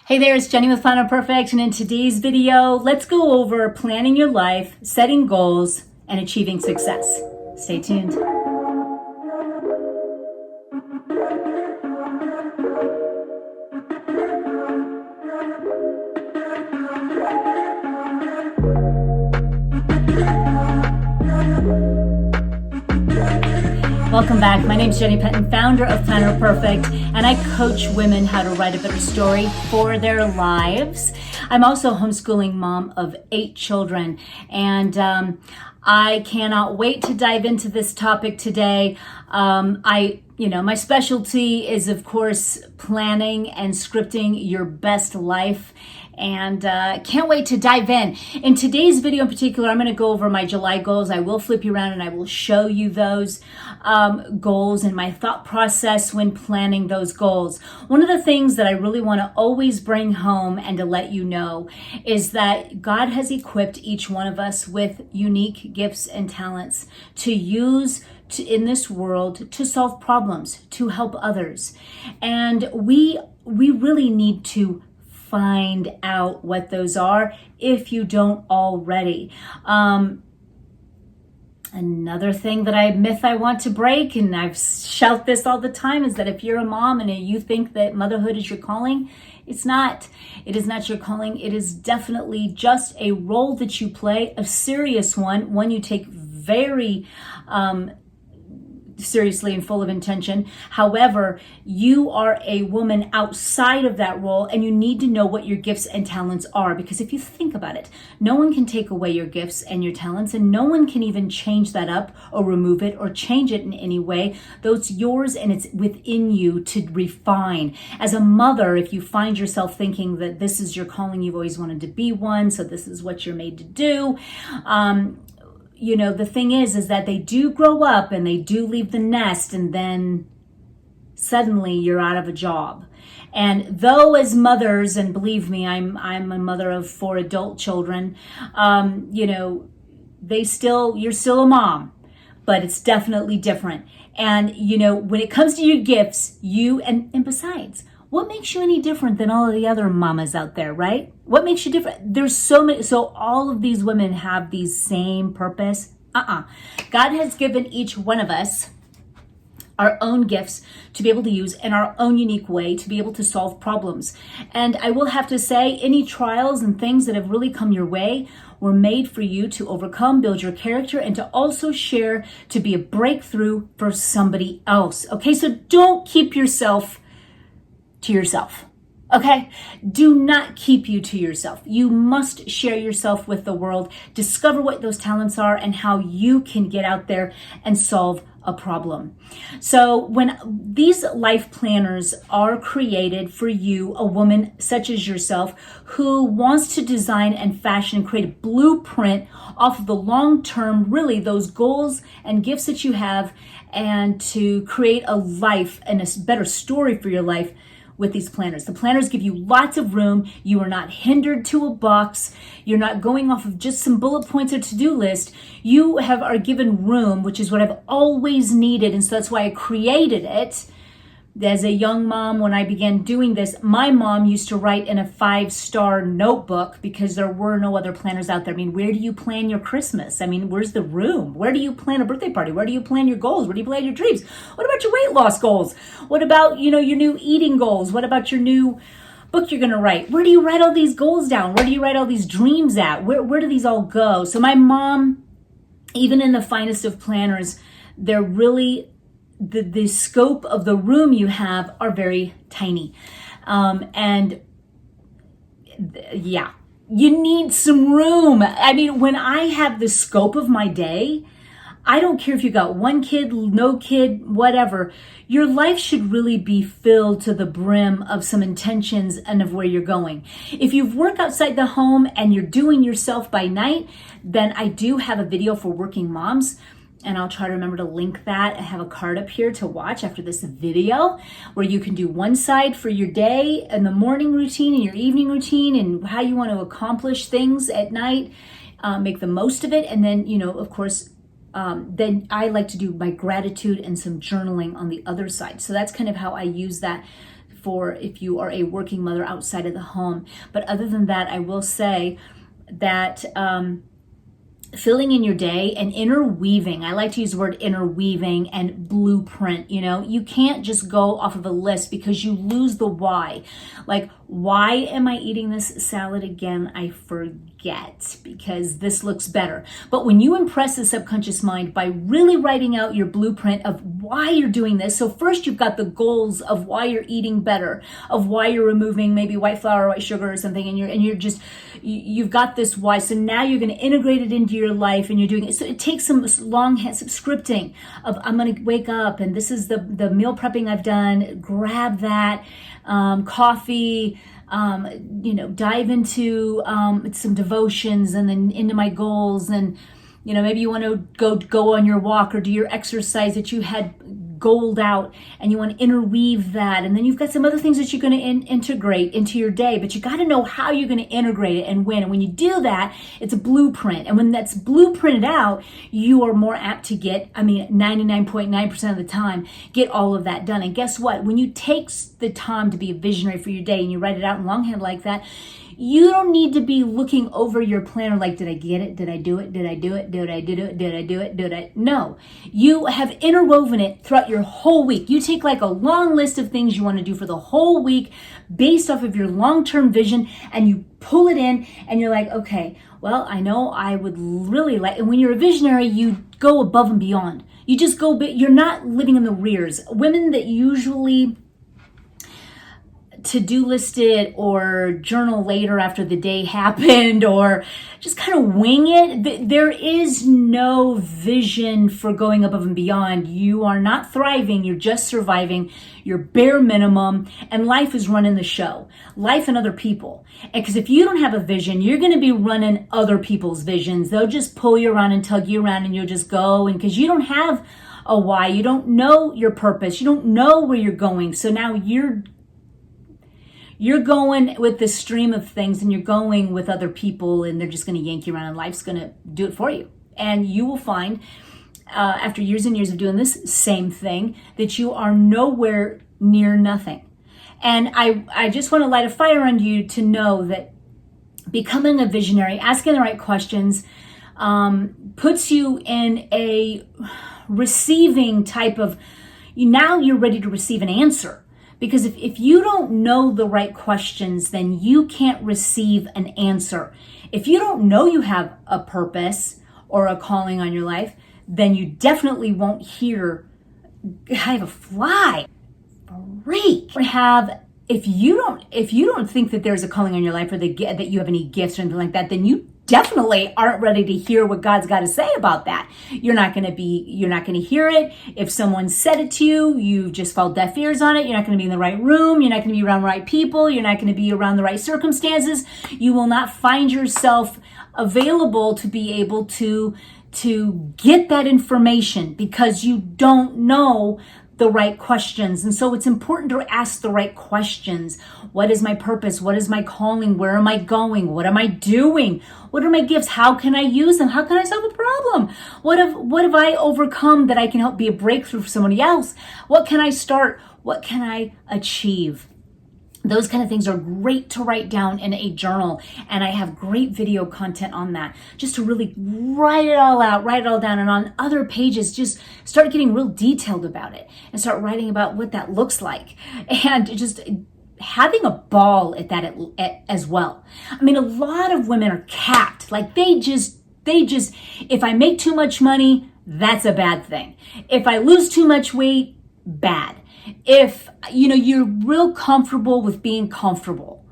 Hey there, it's Jenny with Planner Perfect, and in today's video, let's go over planning your life, setting goals, and achieving success. Stay tuned. Welcome back. My name is Jenny Penton, founder of Planner Perfect, and I coach women how to write a better story for their lives. I'm also a homeschooling mom of 8 children, and I cannot wait to dive into this topic today. My specialty is, of course, planning and scripting your best life. And can't wait to dive in. In today's video in particular, I'm going to go over my July goals. I will flip you around and I will show you those goals and my thought process when planning those goals. One of the things that I really want to always bring home and to let you know is that God has equipped each one of us with unique gifts and talents to use in this world to solve problems, to help others. And we really need to find out what those are if you don't already. Another myth I want to break, and I've shout this all the time, is that if you're a mom and you think that motherhood is your calling, it's not. It is not your calling. It is definitely just a role that you play, a serious one you take very seriously and full of intention. However, you are a woman outside of that role, and you need to know what your gifts and talents are, because if you think about it, no one can take away your gifts and your talents, and no one can even change that up or remove it or change it in any way. Though it's yours and it's within you to refine. As a mother, if you find yourself thinking that this is your calling, you've always wanted to be one, so this is what you're made to do, the thing is that they do grow up and they do leave the nest, and then suddenly you're out of a job. And though as mothers, and believe me, I'm a mother of 4 adult children, you're still a mom, but it's definitely different. And, when it comes to your gifts, and besides, what makes you any different than all of the other mamas out there, right? What makes you different? There's so many. So all of these women have these same purpose. God has given each one of us our own gifts to be able to use in our own unique way to be able to solve problems. And I will have to say, any trials and things that have really come your way were made for you to overcome, build your character, and to also share, to be a breakthrough for somebody else. Okay, so don't keep yourself to yourself. Okay? Do not keep you to yourself. You must share yourself with the world, discover what those talents are and how you can get out there and solve a problem. So when these life planners are created for you, a woman such as yourself who wants to design and fashion and create a blueprint off of the long term, really those goals and gifts that you have, and to create a life and a better story for your life with these planners. The planners give you lots of room. You are not hindered to a box. You're not going off of just some bullet points or to-do list. You are given room, which is what I've always needed. And so that's why I created it. As a young mom, when I began doing this, my mom used to write in a 5-star notebook because there were no other planners out there. I mean, where do you plan your Christmas? I mean, where's the room? Where do you plan a birthday party? Where do you plan your goals? Where do you plan your dreams? What about your weight loss goals? What about, your new eating goals? What about your new book you're going to write? Where do you write all these goals down? Where do you write all these dreams at? Where do these all go? So my mom, even in the finest of planners, they're really the scope of the room you have are very tiny. You need some room. I mean, when I have the scope of my day, I don't care if you got 1 kid, no kid, whatever. Your life should really be filled to the brim of some intentions and of where you're going. If you work outside the home and you're doing yourself by night, then I do have a video for working moms. And I'll try to remember to link that. I have a card up here to watch after this video where you can do one side for your day and the morning routine and your evening routine and how you want to accomplish things at night, make the most of it. And then, of course, then I like to do my gratitude and some journaling on the other side. So that's kind of how I use that for if you are a working mother outside of the home. But other than that, I will say that filling in your day and interweaving. I like to use the word interweaving and blueprint. You can't just go off of a list because you lose the why. Like, why am I eating this salad again? I forget because this looks better. But when you impress the subconscious mind by really writing out your blueprint of why you're doing this. So first you've got the goals of why you're eating better, of why you're removing maybe white flour or white sugar or something, and you've got this why. So now you're going to integrate it into your life and you're doing it. So it takes some longhand, some scripting of I'm going to wake up and this is the meal prepping I've done. Grab that. Coffee, dive into some devotions and then into my goals. And, maybe you want to go on your walk or do your exercise that you had goaled out and you want to interweave that. And then you've got some other things that you're going to integrate into your day, but you got to know how you're going to integrate it and when. And when you do that, it's a blueprint. And when that's blueprinted out, you are more apt to get, 99.9% of the time, get all of that done. And guess what? When you take the time to be a visionary for your day and you write it out in longhand like that, you don't need to be looking over your planner like, did I get it? Did I do it? Did I do it? Did I do it? Did I do it? Did I? No. You have interwoven it throughout your whole week. You take like a long list of things you want to do for the whole week based off of your long-term vision and you pull it in and you're like, okay, well, I know I would really like, and when you're a visionary, you go above and beyond. You just go, you're not living in the rears. Women that usually to-do list it or journal later after the day happened or just kind of wing it. There is no vision for going above and beyond. You are not thriving. You're just surviving your bare minimum, and life is running the show. Life and other people. And because if you don't have a vision, you're going to be running other people's visions. They'll just pull you around and tug you around and you'll just go. And because you don't have a why, you don't know your purpose, you don't know where you're going. So now you're going with the stream of things and you're going with other people and they're just going to yank you around and life's going to do it for you. And you will find after years and years of doing this same thing that you are nowhere near nothing. And I just want to light a fire on you to know that becoming a visionary, asking the right questions, puts you in a receiving type of, now you're ready to receive an answer. Because if you don't know the right questions, then you can't receive an answer. If you don't know you have a purpose or a calling on your life, then you definitely won't hear, I have a fly. Freak. If you don't think that there's a calling on your life or that you have any gifts or anything like that, then you definitely aren't ready to hear what God's got to say about that. You're not going to hear it. If someone said it to you, you just felt deaf ears on it. You're not going to be in the right room. You're not going to be around the right people. You're not going to be around the right circumstances. You will not find yourself available to be able to get that information because you don't know the right questions. And so it's important to ask the right questions. What is my purpose? What is my calling? Where am I going? What am I doing? What are my gifts? How can I use them? How can I solve a problem? What have I overcome that I can help be a breakthrough for somebody else? What can I start? What can I achieve? Those kind of things are great to write down in a journal. And I have great video content on that, just to really write it all out, write it all down. And on other pages, just start getting real detailed about it and start writing about what that looks like. And just having a ball at that as well. I mean, a lot of women are capped. Like they just, if I make too much money, that's a bad thing. If I lose too much weight, bad. If you're real comfortable with being comfortable,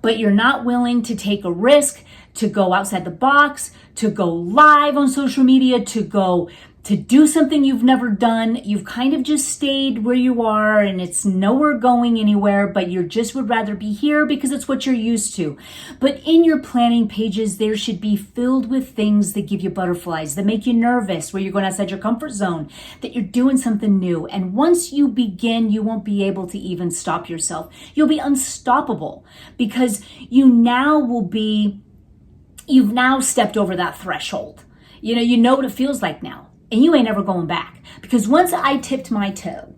but you're not willing to take a risk, to go outside the box, to go live on social media, to do something you've never done, you've kind of just stayed where you are and it's nowhere going anywhere, but you just would rather be here because it's what you're used to. But in your planning pages, there should be filled with things that give you butterflies, that make you nervous, where you're going outside your comfort zone, that you're doing something new. And once you begin, you won't be able to even stop yourself. You'll be unstoppable because you've now stepped over that threshold. You know what it feels like now. And you ain't ever going back. Because once I tipped my toe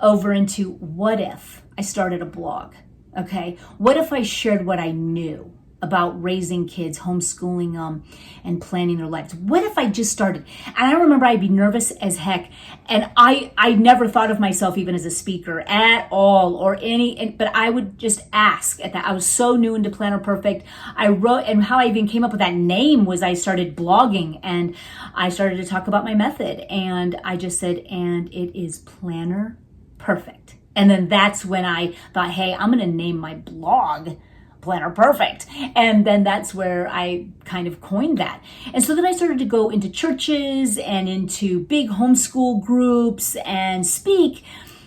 over into what if I started a blog? Okay. What if I shared what I knew about raising kids, homeschooling them, and planning their lives? What if I just started? And I remember I'd be nervous as heck. And I never thought of myself even as a speaker at all or but I would just ask at that. I was so new into Planner Perfect. I wrote, and how I even came up with that name was I started blogging and I started to talk about my method. And I just said, and it is Planner Perfect. And then that's when I thought, hey, I'm going to name my blog Planner Perfect. And then that's where I kind of coined that. And so then I started to go into churches and into big homeschool groups and speak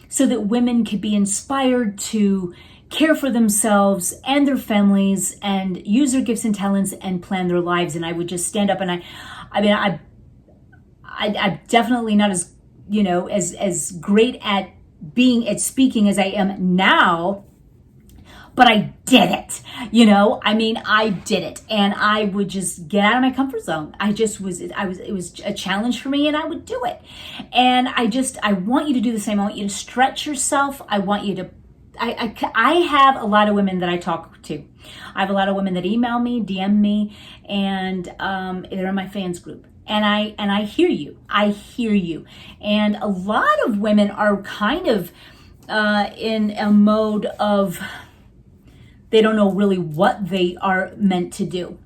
so that women could be inspired to care for themselves and their families and use their gifts and talents and plan their lives. And I would just stand up and I'm definitely not as, as great at speaking as I am now, but I did it, I did it. And I would just get out of my comfort zone. It was a challenge for me and I would do it. And I want you to do the same. I want you to stretch yourself. I want you to, I have a lot of women that I talk to. I have a lot of women that email me, DM me, and they're in my fans group. And I hear you. I hear you. And a lot of women are kind of in a mode of, they don't know really what they are meant to do.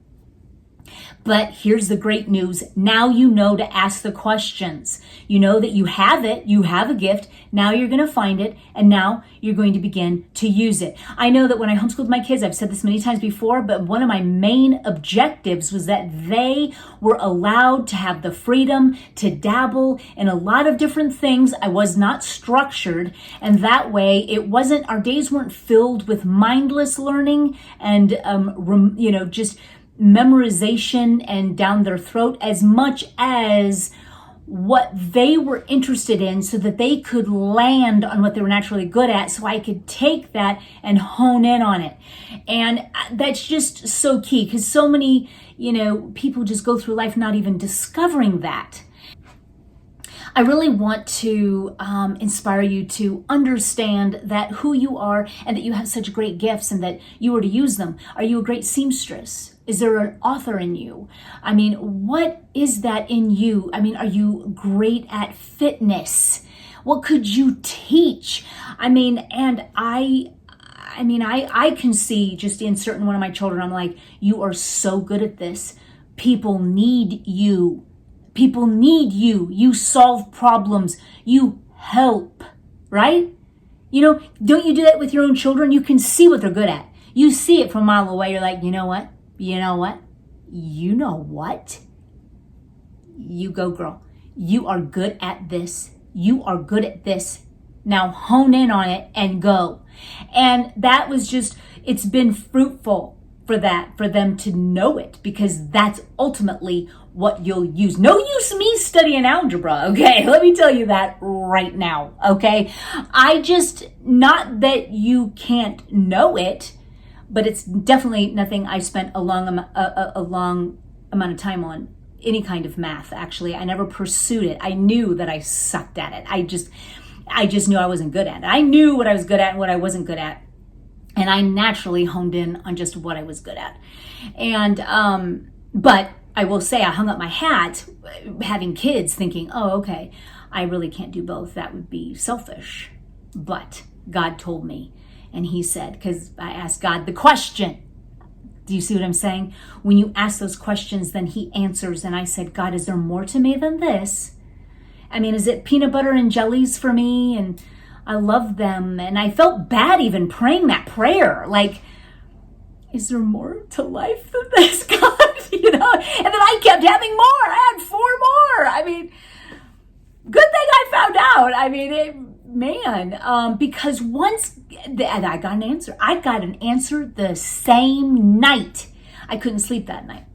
But here's the great news. Now you know to ask the questions. You know that you have it. You have a gift. Now you're going to find it. And now you're going to begin to use it. I know that when I homeschooled my kids, I've said this many times before, but one of my main objectives was that they were allowed to have the freedom to dabble in a lot of different things. I was not structured. And that way our days weren't filled with mindless learning and, just memorization and down their throat, as much as what they were interested in so that they could land on what they were naturally good at, so I could take that and hone in on it. And that's just so key, because so many, people just go through life not even discovering that. I really want to inspire you to understand that who you are and that you have such great gifts and that you are to use them. Are you a great seamstress? Is there an author in you? What is that in you? Are you great at fitness? What could you teach? And I can see just in certain one of my children, I'm like, you are so good at this. People need you. People need you. You solve problems. You help, right? Don't you do that with your own children? You can see what they're good at. You see it from a mile away. You're like, you know what? You know what? You go, girl. You are good at this. You are good at this. Now hone in on it and go. And that was it's been fruitful for them to know it, because that's ultimately what you'll use. No use me studying algebra, okay? Let me tell you that right now, okay? Not that you can't know it, but it's definitely nothing I spent a long amount of time on. Any kind of math, actually. I never pursued it. I knew that I sucked at it. I just knew I wasn't good at it. I knew what I was good at and what I wasn't good at. And I naturally honed in on just what I was good at. And, but I will say I hung up my hat having kids thinking, oh, okay, I really can't do both. That would be selfish. But God told me, and he said, because I asked God the question. Do you see what I'm saying? When you ask those questions, then he answers. And I said, God, is there more to me than this? Is it peanut butter and jellies for me? And I love them. And I felt bad even praying that prayer. Like, is there more to life than this, God? And then I kept having more. I had 4 more. Good thing I found out. Because once I got an answer, I got an answer the same night. I couldn't sleep that night.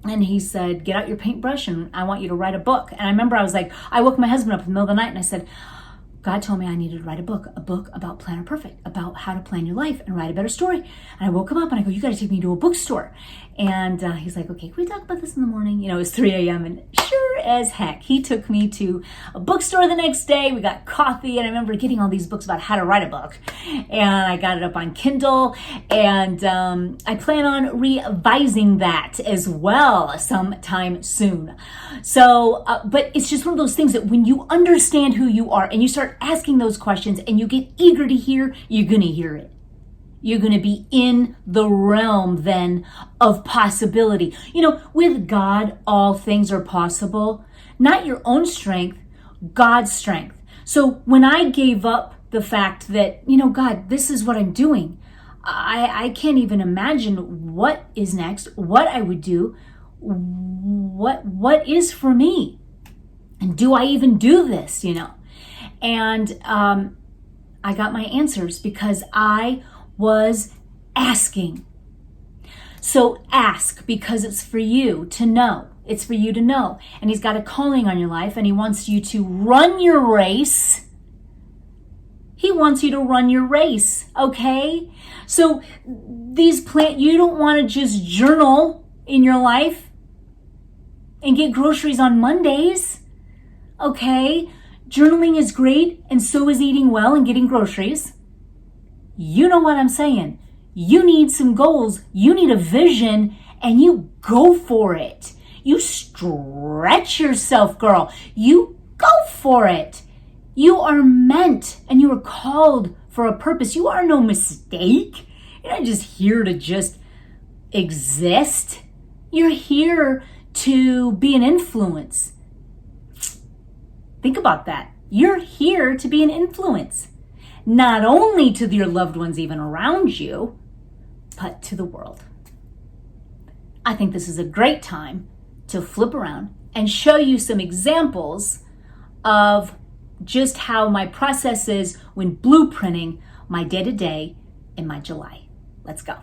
And he said, get out your paintbrush and I want you to write a book. And I remember I woke my husband up in the middle of the night and I said, God told me I needed to write a book about Planner Perfect, about how to plan your life and write a better story. And I woke him up and I go, you got to take me to a bookstore. And he's like, okay, can we talk about this in the morning? You know, it was 3 a.m. and sure as heck, he took me to a bookstore the next day. We got coffee, and I remember getting all these books about how to write a book. And I got it up on Kindle, and I plan on revising that as well sometime soon. So, but it's just one of those things that when you understand who you are and you start asking those questions and you get eager to hear, you're going to hear it. You're going to be in the realm then of possibility. You know, with God, all things are possible. Not your own strength, God's strength. So when I gave up the fact that, you know, God, this is what I'm doing, I can't even imagine what is next, what I would do, what is for me. And do I even do this, you know? And I got my answers because I was asking. So ask, because it's for you to know. It's for you to know. And he's got a calling on your life, and he wants you to run your race. He wants you to run your race, okay? So you don't want to just journal in your life and get groceries on Mondays, okay? Journaling is great, and so is eating well and getting groceries. You know what I'm saying. You need some goals. You need a vision, and you go for it. You stretch yourself, girl. You go for it. You are meant, and you are called for a purpose. You are no mistake. You're not just here to just exist. You're here to be an influence. Think about that. You're here to be an influence. Not only to your loved ones even around you, but to the world. I think this is a great time to flip around and show you some examples of just how my process is when blueprinting my day-to-day in my July. Let's go.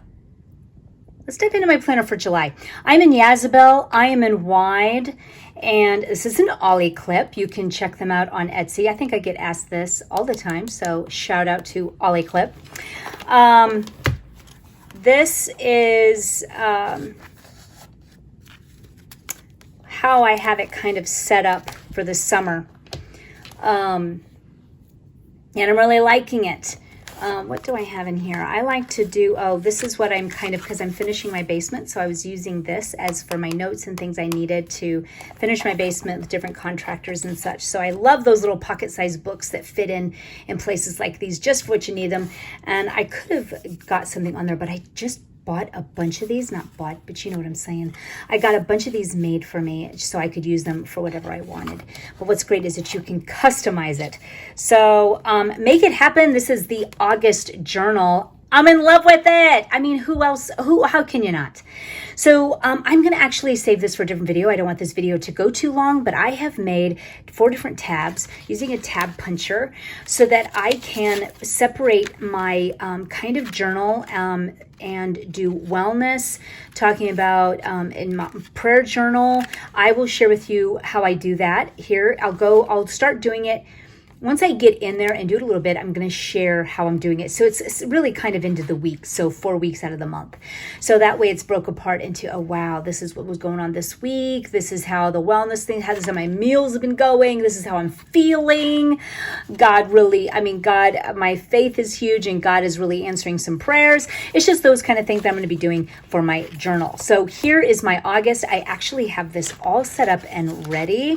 Let's dive into my planner for July. I'm in Yazabel. I am in wide. And this is an Ollie clip. You can check them out on Etsy. I think I get asked this all the time, so shout out to Ollie clip. This is how I have it kind of set up for the summer. And I'm really liking it. What do I have in here? I like to do, this is what I'm because I'm finishing my basement. So I was using this as for my notes and things I needed to finish my basement with different contractors and such. So I love those little pocket-sized books that fit in places like these, just for what you need them. And I could have got something on there, but I just bought a bunch of these, not bought, but you know what I'm saying. I got a bunch of these made for me so I could use them for whatever I wanted. But what's great is that you can customize it. So make it happen. This is the August journal. I'm in love with it. I mean, how can you not? So I'm going to actually save this for a different video. I don't want this video to go too long, but I have made 4 different tabs using a tab puncher so that I can separate my kind of journal and do wellness, talking about in my prayer journal. I will share with you how I do that here. I'll start doing it. Once I get in there and do it a little bit, I'm going to share how I'm doing it. So it's really kind of into the week, so 4 weeks out of the month. So that way it's broke apart into, oh, wow, this is what was going on this week. This is how the wellness thing, this is how my meals have been going. This is how I'm feeling. God, my faith is huge, and God is really answering some prayers. It's just those kind of things that I'm going to be doing for my journal. So here is my August. I actually have this all set up and ready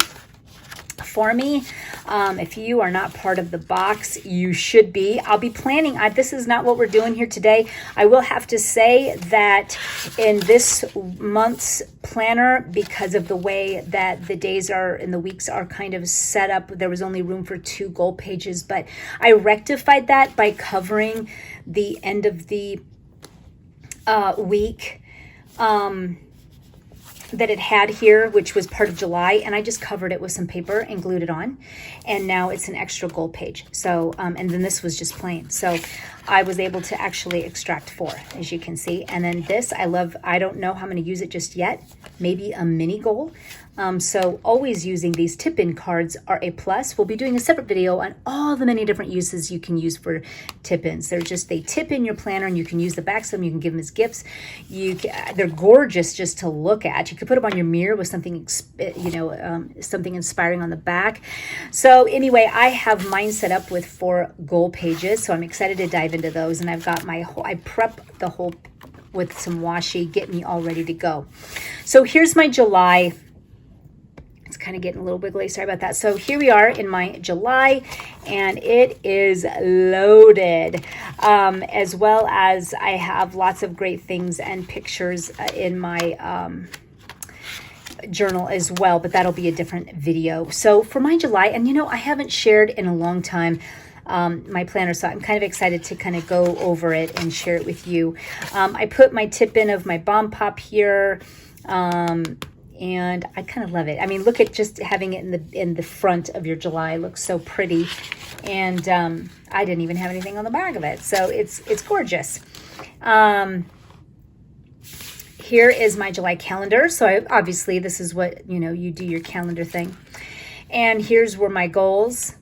for me. If you are not part of the box, you should be. I'll be planning. This is not what we're doing here today. I will have to say that in this month's planner, because of the way that the days are and the weeks are kind of set up, there was only room for 2 goal pages, but I rectified that by covering the end of the week that it had here, which was part of July, and I just covered it with some paper and glued it on, and now it's an extra goal page. So and then this was just plain, so I was able to actually extract 4, as you can see. And then this I love. I don't know how I'm going to use it just yet. Maybe a mini goal, So always using these tip-in cards are a plus. We'll be doing a separate video on all the many different uses you can use for tip-ins. They tip in your planner, and you can use the backs of them. You can give them as gifts. They're gorgeous just to look at. You could put them on your mirror with something, something inspiring on the back. So anyway, I have mine set up with 4 goal pages. So I'm excited to dive into those. And I've got I prep the whole with some washi, get me all ready to go. So here's my July. It's kind of getting a little wiggly. Sorry about that. So here we are in my July, and it is loaded, as well as I have lots of great things and pictures in my journal as well, but that'll be a different video. So for my July, and I haven't shared in a long time my planner, so I'm kind of excited to kind of go over it and share it with you. I put my tip in of my bomb pop here. And I kind of love it. I mean, look at just having it in the front of your July. It looks so pretty. And I didn't even have anything on the back of it. So it's gorgeous. Here is my July calendar. So obviously this is what, you do your calendar thing. And here's where my goals.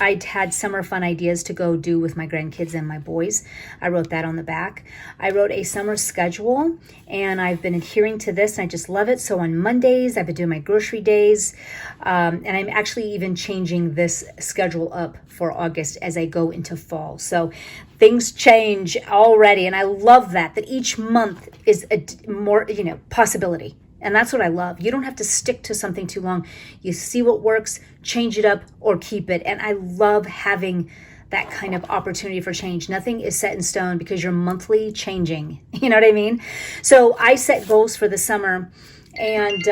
I had summer fun ideas to go do with my grandkids and my boys. I wrote that on the back. I wrote a summer schedule, and I've been adhering to this, and I just love it. So on Mondays, I've been doing my grocery days, and I'm actually even changing this schedule up for August as I go into fall. So things change already, and I love that each month is a more, possibility. And that's what I love. You don't have to stick to something too long. You see what works, change it up, or keep it. And I love having that kind of opportunity for change. Nothing is set in stone because you're monthly changing. You know what I mean? So I set goals for the summer. And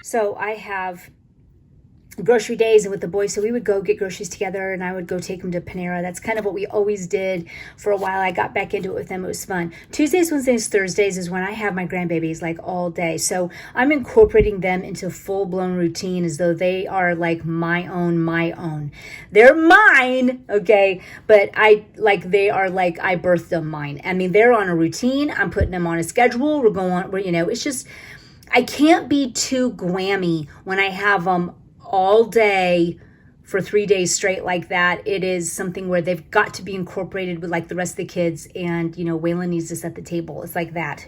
so I have grocery days and with the boys, so we would go get groceries together, and I would go take them to Panera. That's kind of what we always did for a while. I got back into it with them. It was fun. Tuesdays, Wednesdays, Thursdays is when I have my grandbabies like all day. So I'm incorporating them into full-blown routine as though they are like my own. They're mine, okay? But they are like I birthed them mine. I mean, they're on a routine. I'm putting them on a schedule. It's just, I can't be too gwammy when I have them all day for 3 days straight like that. It is something where they've got to be incorporated with like the rest of the kids, and Waylon needs to set the table. It's like that.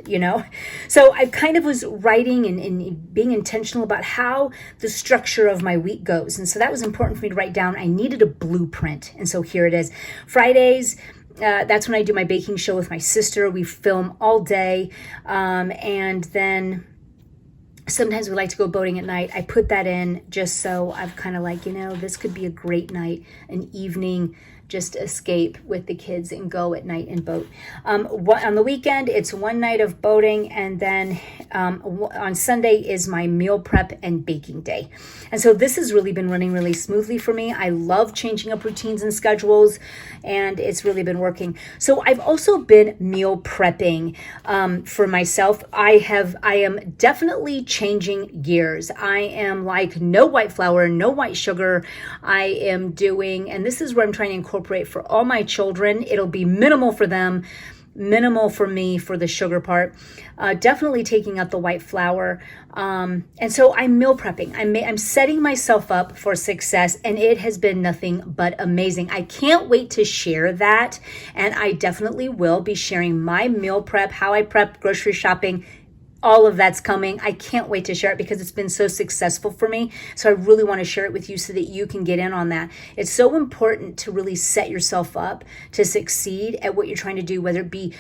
So I kind of was writing and being intentional about how the structure of my week goes, and so that was important for me to write down. I needed a blueprint, and so here it is. Fridays, that's when I do my baking show with my sister. We film all day, and then sometimes we like to go boating at night. I put that in just so I've kind of like, this could be a great night, an evening, just escape with the kids and go at night and boat. On the weekend, it's one night of boating, and then on Sunday is my meal prep and baking day. And so this has really been running really smoothly for me. I love changing up routines and schedules, and it's really been working. So I've also been meal prepping for myself. I am definitely changing gears. I am like no white flour, no white sugar. I am doing, and this is where I'm trying to incorporate for all my children. It'll be minimal for them, minimal for me for the sugar part. Definitely taking out the white flour. And so I'm meal prepping. I'm setting myself up for success, and it has been nothing but amazing. I can't wait to share that, and I definitely will be sharing my meal prep, how I prep, grocery shopping. All of that's coming. I can't wait to share it because it's been so successful for me. So I really want to share it with you so that you can get in on that. It's so important to really set yourself up to succeed at what you're trying to do, whether it be,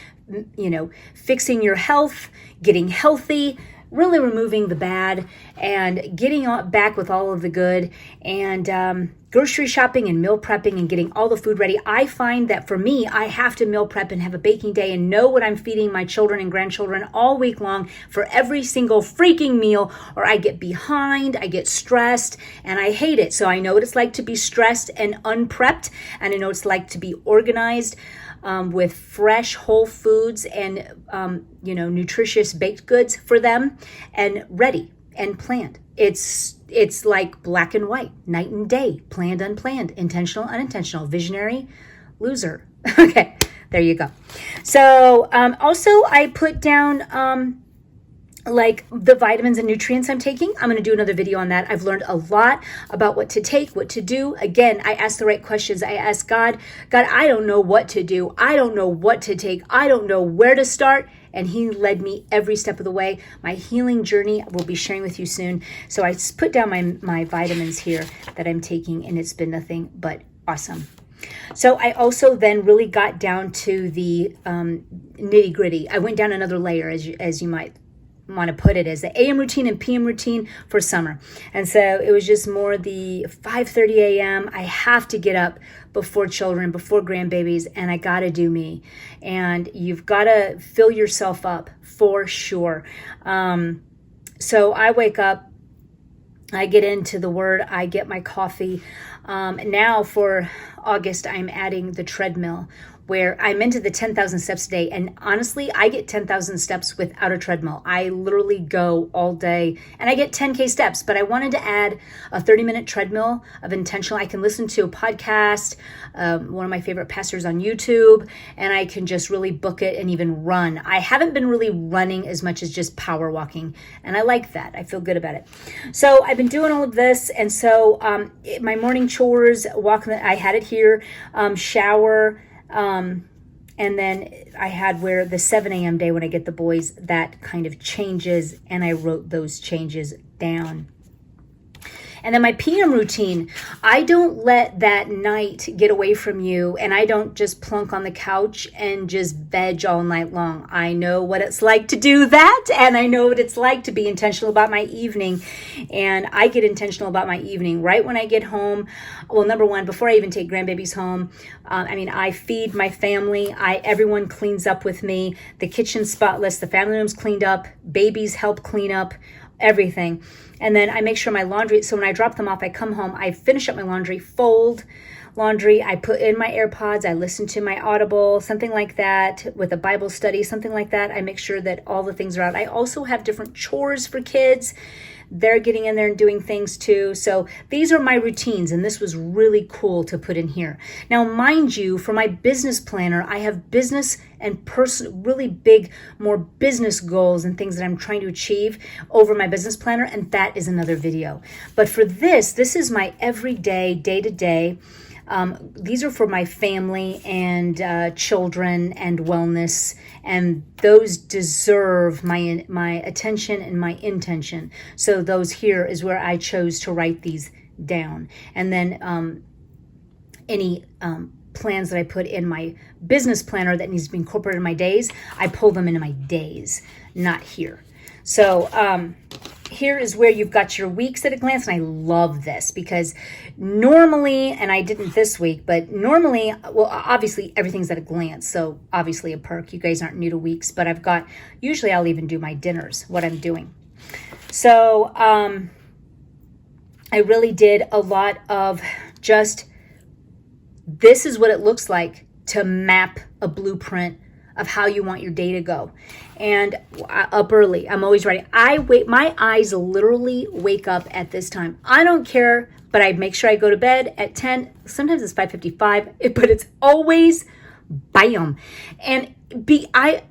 fixing your health, getting healthy, really removing the bad, and getting back with all of the good, and grocery shopping and meal prepping and getting all the food ready. I find that for me, I have to meal prep and have a baking day and know what I'm feeding my children and grandchildren all week long for every single freaking meal, or I get behind, I get stressed, and I hate it. So I know what it's like to be stressed and unprepped, and I know what it's like to be organized with fresh whole foods and nutritious baked goods for them, and ready and planned. It's like black and white, night and day, planned, unplanned, intentional, unintentional, visionary, loser. Okay, there you go. So also I put down like the vitamins and nutrients I'm taking. I'm going to do another video on that. I've learned a lot about what to take, what to do. Again, I ask the right questions. I ask God, I don't know what to do. I don't know what to take. I don't know where to start. And he led me every step of the way. My healing journey we'll be sharing with you soon. So I put down my vitamins here that I'm taking, and it's been nothing but awesome. So I also then really got down to the nitty gritty. I went down another layer, as you might want to put it, as the AM routine and PM routine for summer. And so it was just more the 5:30 a.m. I have to get up before children, before grandbabies, and I got to do me. And you've got to fill yourself up for sure. So I wake up, I get into the Word, I get my coffee. Now for August, I'm adding the treadmill, where I'm into the 10,000 steps a day. And honestly, I get 10,000 steps without a treadmill. I literally go all day and I get 10K steps, but I wanted to add a 30-minute treadmill of intentional. I can listen to a podcast, one of my favorite pastors on YouTube, and I can just really book it and even run. I haven't been really running as much as just power walking, and I like that. I feel good about it. So I've been doing all of this, and so my morning chores, I had it here, shower, and then I had where the 7 a.m. day when I get the boys, that kind of changes, and I wrote those changes down. And then my PM routine, I don't let that night get away from you, and I don't just plunk on the couch and just veg all night long. I know what it's like to do that, and I know what it's like to be intentional about my evening. And I get intentional about my evening right when I get home. Well, number one, before I even take grandbabies home, I feed my family. Everyone cleans up with me. The kitchen's spotless. The family room's cleaned up. Babies help clean up everything. And then I make sure my laundry, so when I drop them off, I come home, I finish up my laundry, fold laundry, I put in my AirPods, I listen to my Audible, something like that, with a Bible study, something like that. I make sure that all the things are out. I also have different chores for kids. They're getting in there and doing things too. So these are my routines, and this was really cool to put in here. Now, mind you, for my business planner, I have business and really big, more business goals and things that I'm trying to achieve over my business planner, and that is another video. But for this is my everyday, day-to-day. These are for my family and children and wellness, and those deserve my attention and my intention. So those here is where I chose to write these down. And then any plans that I put in my business planner that needs to be incorporated in my days, I pull them into my days, not here. So here is where you've got your weeks at a glance, and I love this because normally, and I didn't this week, but normally, well, obviously everything's at a glance, so obviously a perk. You guys aren't new to weeks, but usually I'll even do my dinners, what I'm doing. So I really did a lot of just, this is what it looks like to map a blueprint of how you want your day to go. And up early, I'm always ready. My eyes literally wake up at this time. I don't care, but I make sure I go to bed at 10. Sometimes it's 5:55, but it's always bam. And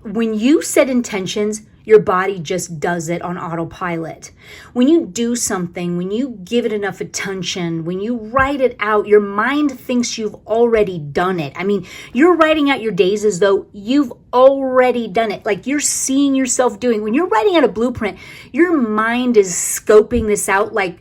when you set intentions, your body just does it on autopilot. When you do something, when you give it enough attention, when you write it out, your mind thinks you've already done it. I mean, you're writing out your days as though you've already done it. Like you're seeing yourself doing. When you're writing out a blueprint, your mind is scoping this out like,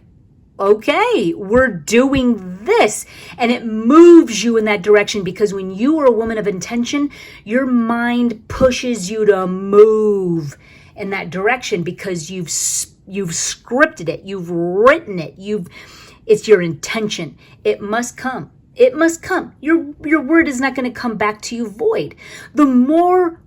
okay, we're doing this. And it moves you in that direction because when you are a woman of intention, your mind pushes you to move in that direction because you've scripted it, you've written it, it's your intention. It must come. It must come. Your word is not going to come back to you void. The more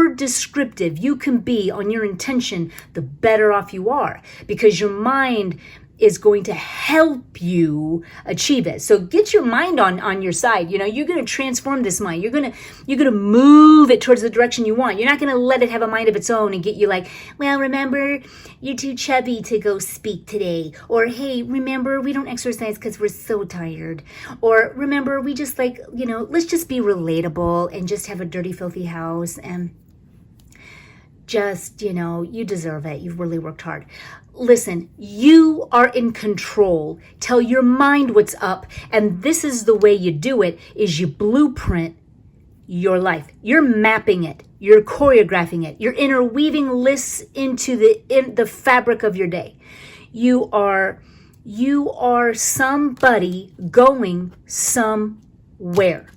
descriptive you can be on your intention, the better off you are because your mind is going to help you achieve it. So get your mind on your side. You know, you're going to transform this mind. You're going to move it towards the direction you want. You're not going to let it have a mind of its own and get you like, well, remember, you're too chubby to go speak today. Or, hey, remember, we don't exercise because we're so tired. Or remember, we just let's just be relatable and just have a dirty, filthy house. And just, you deserve it. You've really worked hard. Listen, you are in control. Tell your mind what's up. And this is the way you do it, is you blueprint your life. You're mapping it. You're choreographing it. You're interweaving lists into the fabric of your day. You are somebody going somewhere.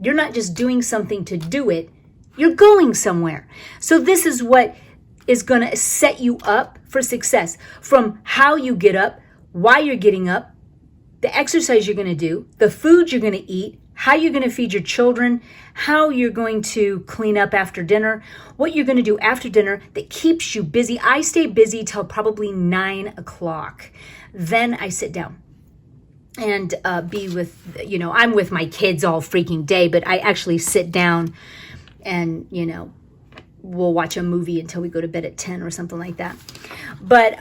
You're not just doing something to do it. You're going somewhere. So this is what is going to set you up for success. From how you get up, why you're getting up, the exercise you're going to do, the food you're going to eat, how you're going to feed your children, how you're going to clean up after dinner, what you're going to do after dinner that keeps you busy. I stay busy till probably 9 o'clock. Then I sit down and be with, I'm with my kids all freaking day, but I actually sit down and, we'll watch a movie until we go to bed at 10 or something like that. But,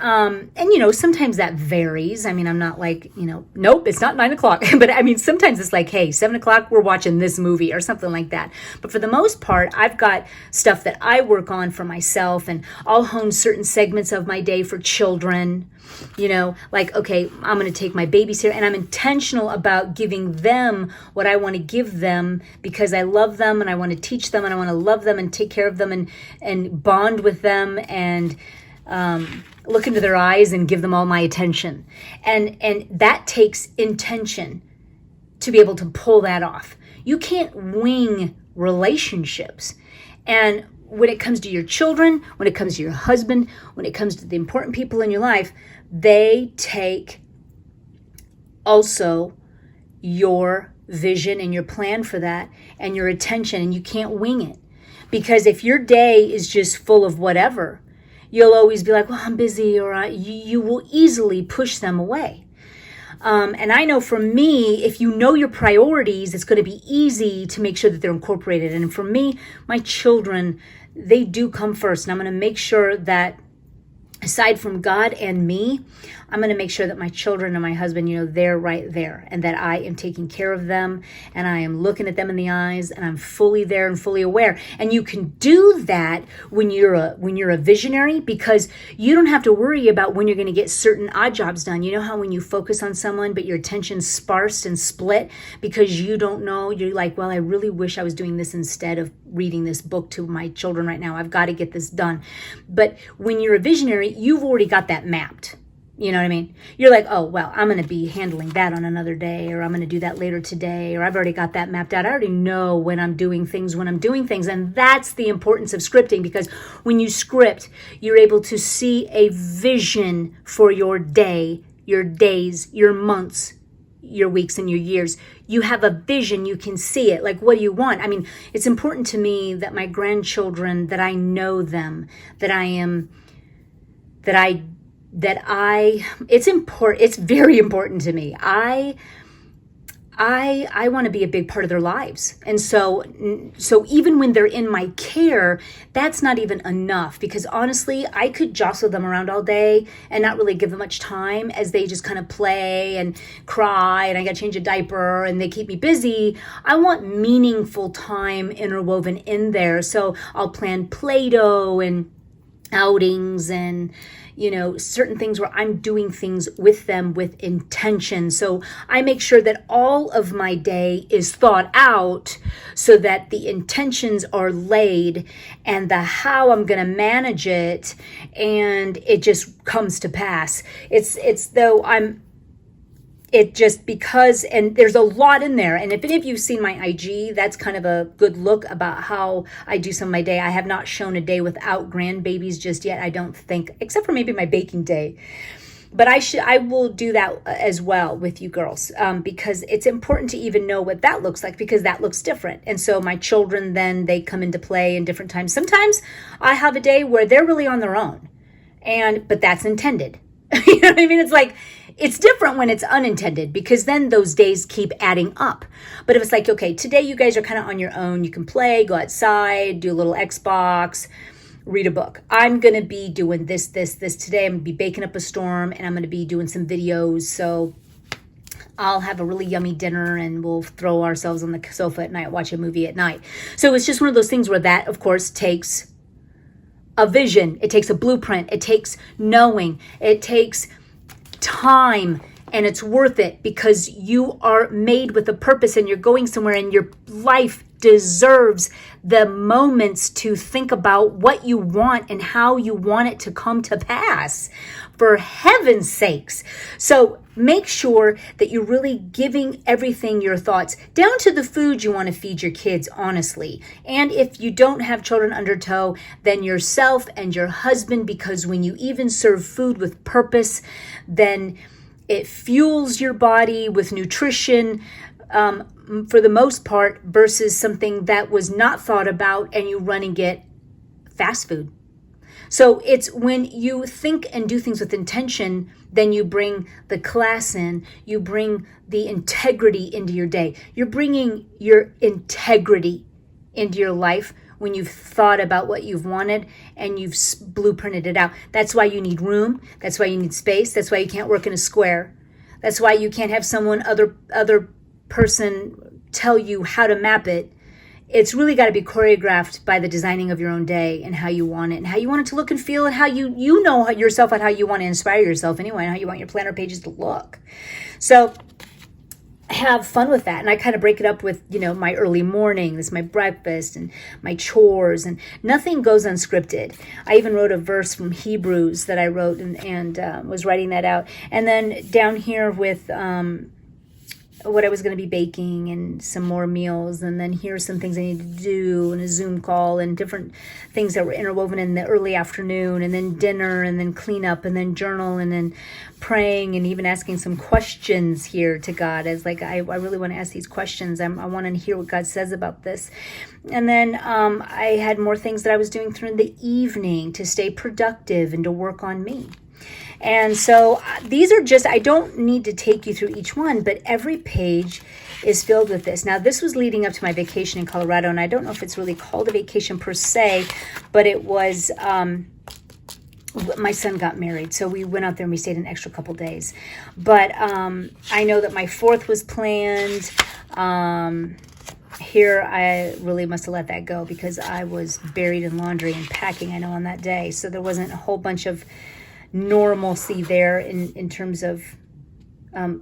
sometimes that varies. I mean, I'm not like, nope, it's not 9 o'clock. But I mean, sometimes it's like, hey, 7 o'clock, we're watching this movie or something like that. But for the most part, I've got stuff that I work on for myself, and I'll hone certain segments of my day for children. Like, okay, I'm going to take my babies here, and I'm intentional about giving them what I want to give them because I love them and I want to teach them and I want to love them and take care of them and bond with them and look into their eyes and give them all my attention. And that takes intention to be able to pull that off. You can't wing relationships. And when it comes to your children, when it comes to your husband, when it comes to the important people in your life, they take also your vision and your plan for that and your attention, and you can't wing it. Because if your day is just full of whatever, you'll always be like, well, I'm busy, or you will easily push them away. And I know for me, if you know your priorities, it's going to be easy to make sure that they're incorporated. And for me, my children, they do come first. And I'm going to make sure that aside from God and me, I'm going to make sure that my children and my husband, they're right there, and that I am taking care of them, and I am looking at them in the eyes, and I'm fully there and fully aware. And you can do that when you're a visionary, because you don't have to worry about when you're going to get certain odd jobs done. You know how when you focus on someone, but your attention's sparse and split because you don't know, you're like, well, I really wish I was doing this instead of reading this book to my children right now. I've got to get this done. But when you're a visionary, you've already got that mapped. You know what I mean? You're like, oh, well, I'm going to be handling that on another day, or I'm going to do that later today, or I've already got that mapped out. I already know when I'm doing things. And that's the importance of scripting, because when you script, you're able to see a vision for your day, your days, your months, your weeks, and your years. You have a vision. You can see it. Like, what do you want? I mean, it's important to me that my grandchildren, that I know them, it's very important to me. I want to be a big part of their lives. And so even when they're in my care, that's not even enough, because honestly, I could jostle them around all day and not really give them much time as they just kind of play and cry, and I got to change a diaper and they keep me busy. I want meaningful time interwoven in there. So I'll plan Play-Doh and outings and certain things where I'm doing things with them with intention. So I make sure that all of my day is thought out so that the intentions are laid, and the how I'm going to manage it, and it just comes to pass. And there's a lot in there. And if any of you've seen my IG, that's kind of a good look about how I do some of my day. I have not shown a day without grandbabies just yet, I don't think, except for maybe my baking day. But I will do that as well with you girls, because it's important to even know what that looks like, because that looks different. And so my children, then they come into play in different times. Sometimes I have a day where they're really on their own, but that's intended. You know what I mean? It's like, it's different when it's unintended, because then those days keep adding up. But if it's like, okay, today you guys are kind of on your own, you can play, go outside, do a little Xbox, read a book. I'm going to be doing this today. I'm going to be baking up a storm, and I'm going to be doing some videos. So I'll have a really yummy dinner, and we'll throw ourselves on the sofa at night, watch a movie at night. So it's just one of those things where that, of course, takes a vision. It takes a blueprint. It takes knowing. It takes time. And it's worth it because you are made with a purpose and you're going somewhere, and your life deserves the moments to think about what you want and how you want it to come to pass, for heaven's sakes. So make sure that you're really giving everything your thoughts, down to the food you want to feed your kids, honestly. And if you don't have children under tow, then yourself and your husband, because when you even serve food with purpose, then it fuels your body with nutrition, for the most part, versus something that was not thought about and you run and get fast food. So it's when you think and do things with intention, then you bring the class in, you bring the integrity into your day. You're bringing your integrity into your life when you've thought about what you've wanted and you've blueprinted it out. That's why you need room. That's why you need space. That's why you can't work in a square. That's why you can't have someone other person tell you how to map it. It's really got to be choreographed by the designing of your own day and how you want it and how you want it to look and feel, and how you know yourself and how you want to inspire yourself anyway, and how you want your planner pages to look. So have fun with that. And I kind of break it up with, my early morning, this is my breakfast and my chores, and nothing goes unscripted. I even wrote a verse from Hebrews that I wrote and was writing that out. And then down here with what I was going to be baking and some more meals, and then here's some things I need to do and a Zoom call and different things that were interwoven in the early afternoon, and then dinner, and then cleanup, and then journal, and then praying, and even asking some questions here to God, as like I really want to ask these questions. I want to hear what God says about this. And then I had more things that I was doing through the evening to stay productive and to work on me. And so these are just, I don't need to take you through each one, but every page is filled with this. Now, this was leading up to my vacation in Colorado, and I don't know if it's really called a vacation per se, but it was, my son got married, so we went out there and we stayed an extra couple days. But I know that my 4th was planned. Here, I really must have let that go because I was buried in laundry and packing, I know, on that day. So there wasn't a whole bunch of normalcy there in terms of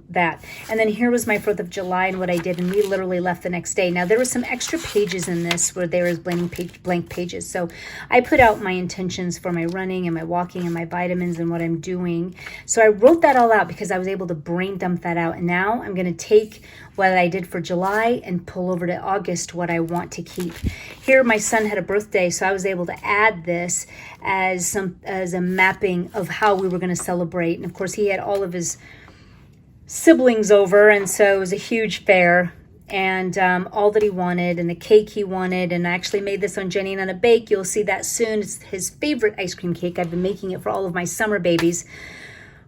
that. And then here was my 4th of July and what I did, and we literally left the next day. Now, there was some extra pages in this where there was blank pages. So I put out my intentions for my running and my walking and my vitamins and what I'm doing. So I wrote that all out because I was able to brain dump that out. And now I'm going to take what I did for July and pull over to August what I want to keep. Here, my son had a birthday, so I was able to add this as a mapping of how we were going to celebrate. And of course, he had all of his siblings over, and so it was a huge fair, and all that he wanted, and the cake he wanted. And I actually made this on Jenny and on a Bake. You'll see that soon. It's his favorite ice cream cake. I've been making it for all of my summer babies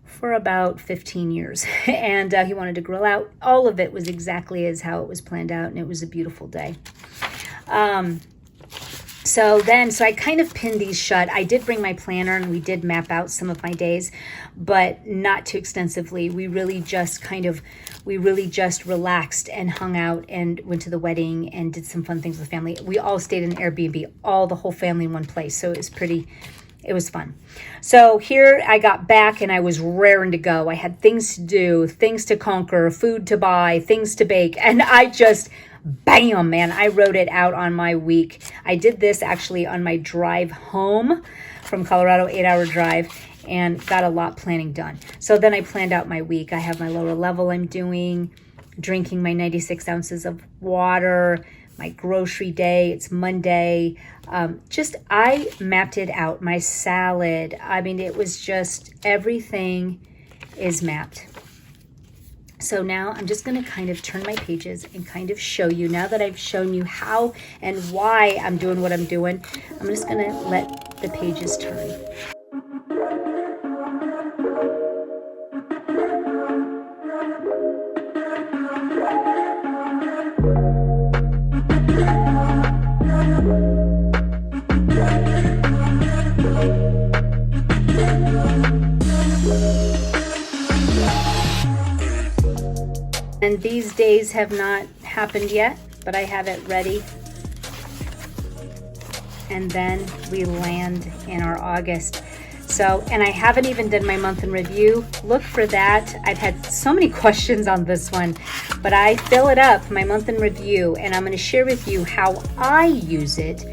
for about 15 years. And he wanted to grill out. All of it was exactly as how it was planned out, and it was a beautiful day. So I kind of pinned these shut. I did bring my planner and we did map out some of my days, but not too extensively. We really just relaxed and hung out and went to the wedding and did some fun things with family. We all stayed in Airbnb, the whole family in one place. So it was fun. So here I got back and I was raring to go. I had things to do, things to conquer, food to buy, things to bake. And I just, bam, man, I wrote it out on my week. I did this actually on my drive home from Colorado, 8-hour drive, and got a lot planning done. So then I planned out my week. I have my lower level I'm doing, drinking my 96 ounces of water, my grocery day. It's Monday. I mapped it out. My salad. I mean, it was just, everything is mapped. So now I'm just going to kind of turn my pages and kind of show you, now that I've shown you how and why I'm doing what I'm doing, I'm just going to let the pages turn. And these days have not happened yet, but I have it ready. and then we land in our August. So, and I haven't even done my month in review. Look for that. I've had so many questions on this one, but I fill it up, my month in review, and I'm going to share with you how I use it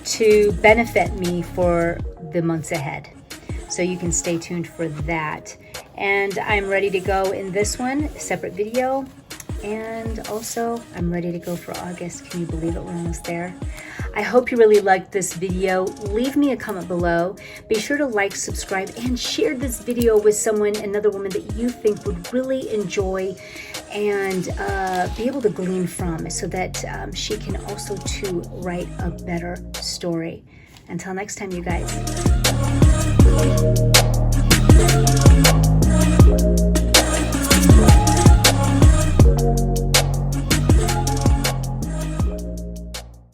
to benefit me for the months ahead. So you can stay tuned for that. And I'm ready to go in this one, separate video. And also, I'm ready to go for August. Can you believe it? We're almost there. I hope you really liked this video. Leave me a comment below. Be sure to like, subscribe, and share this video with someone, another woman that you think would really enjoy and be able to glean from, so that she can also too write a better story. Until next time, you guys.